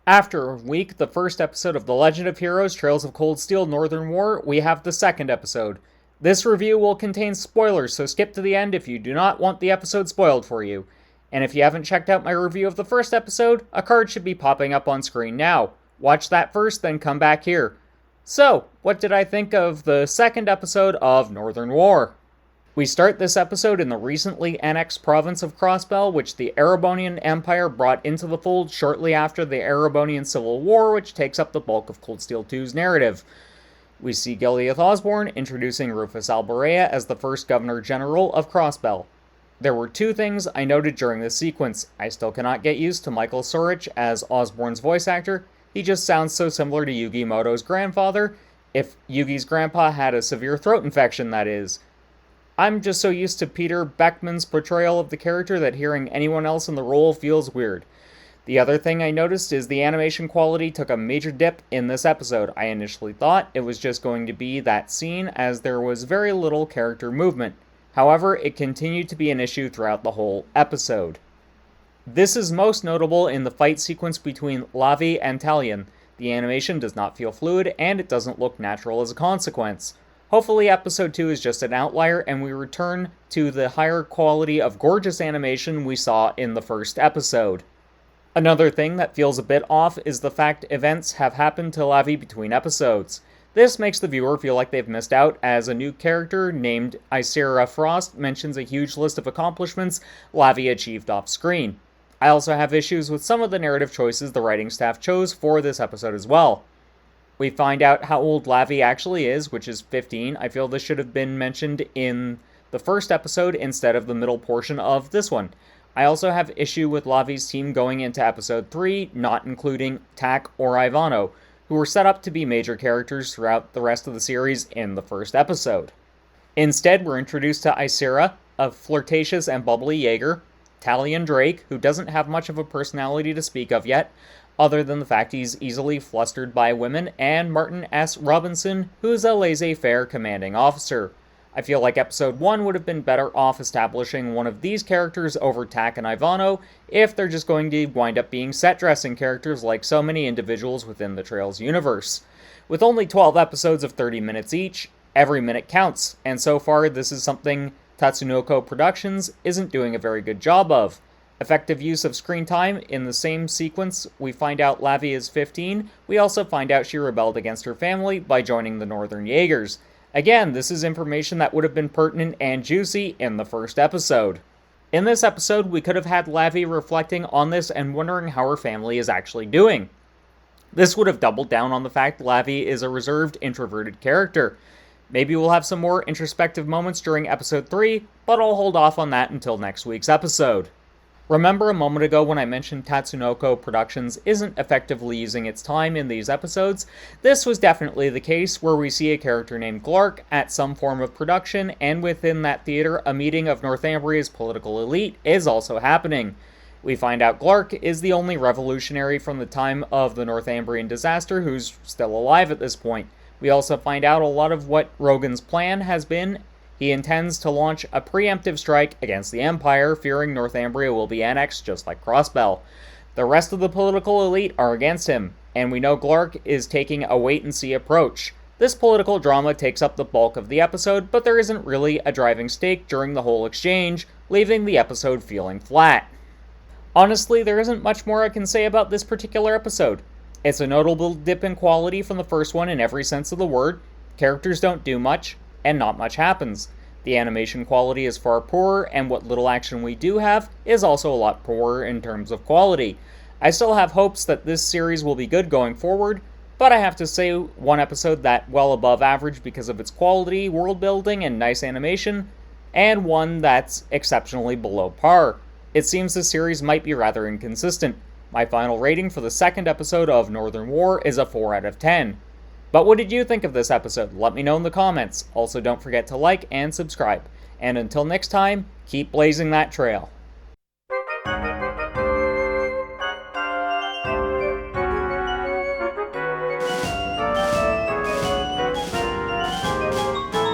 After a week, the first episode of The Legend of Heroes Trails of Cold Steel Northern War, we have the second episode. This review will contain spoilers, so skip to the end if you do not want the episode spoiled for you. And if you haven't checked out my review of the first episode, a card should be popping up on screen now. Watch that first, then come back here. So, what did I think of the second episode of Northern War? We start this episode in the recently annexed province of Crossbell, which the Erebonian Empire brought into the fold shortly after the Erebonian Civil War, which takes up the bulk of Cold Steel 2's narrative. We see Gileath Osborne introducing Rufus Alborea as the first Governor-General of Crossbell. There were two things I noted during this sequence. I still cannot get used to Michael Sorich as Osborne's voice actor. He just sounds so similar to Yugi Moto's grandfather, if Yugi's grandpa had a severe throat infection, that is. I'm just so used to Peter Beckman's portrayal of the character that hearing anyone else in the role feels weird. The other thing I noticed is the animation quality took a major dip in this episode. I initially thought it was just going to be that scene, as there was very little character movement. However, it continued to be an issue throughout the whole episode. This is most notable in the fight sequence between Lavi and Talion. The animation does not feel fluid, and it doesn't look natural as a consequence. Hopefully episode 2 is just an outlier and we return to the higher quality of gorgeous animation we saw in the first episode. Another thing that feels a bit off is the fact events have happened to Lavi between episodes. This makes the viewer feel like they've missed out, as a new character named Ysera Frost mentions a huge list of accomplishments Lavi achieved off-screen. I also have issues with some of the narrative choices the writing staff chose for this episode as well. We find out how old Lavi actually is, which is 15. I feel this should have been mentioned in the first episode instead of the middle portion of this one. I also have issue with Lavi's team going into episode 3, not including Tak or Ivano, who were set up to be major characters throughout the rest of the series in the first episode. Instead, we're introduced to Ysera, a flirtatious and bubbly Jaeger, Talion Drake, who doesn't have much of a personality to speak of yet, other than the fact he's easily flustered by women, and Martin S. Robinson, who's a laissez-faire commanding officer. I feel like episode 1 would have been better off establishing one of these characters over Tak and Ivano, if they're just going to wind up being set-dressing characters like so many individuals within the Trails universe. With only 12 episodes of 30 minutes each, every minute counts, and so far this is something Tatsunoko Productions isn't doing a very good job of. Effective use of screen time. In the same sequence, we find out Lavi is 15. We also find out she rebelled against her family by joining the Northern Jaegers. Again, this is information that would have been pertinent and juicy in the first episode. In this episode, we could have had Lavi reflecting on this and wondering how her family is actually doing. This would have doubled down on the fact Lavi is a reserved, introverted character. Maybe we'll have some more introspective moments during episode 3, but I'll hold off on that until next week's episode. Remember a moment ago when I mentioned Tatsunoko Productions isn't effectively using its time in these episodes? This was definitely the case, where we see a character named Glark at some form of production, and within that theater, a meeting of Northumbria's political elite is also happening. We find out Glark is the only revolutionary from the time of the Northumbrian disaster who's still alive at this point. We also find out a lot of what Rogan's plan has been. He intends to launch a preemptive strike against the Empire, fearing Northumbria will be annexed just like Crossbell. The rest of the political elite are against him, and we know Glark is taking a wait-and-see approach. This political drama takes up the bulk of the episode, but there isn't really a driving stake during the whole exchange, leaving the episode feeling flat. Honestly, there isn't much more I can say about this particular episode. It's a notable dip in quality from the first one in every sense of the word. Characters don't do much, and not much happens. The animation quality is far poorer, and what little action we do have is also a lot poorer in terms of quality. I still have hopes that this series will be good going forward, but I have to say one episode that well above average because of its quality, world building, and nice animation, and one that's exceptionally below par. It seems the series might be rather inconsistent. My final rating for the second episode of Northern War is a 4 out of 10. But what did you think of this episode? Let me know in the comments. Also, don't forget to like and subscribe. And until next time, keep blazing that trail.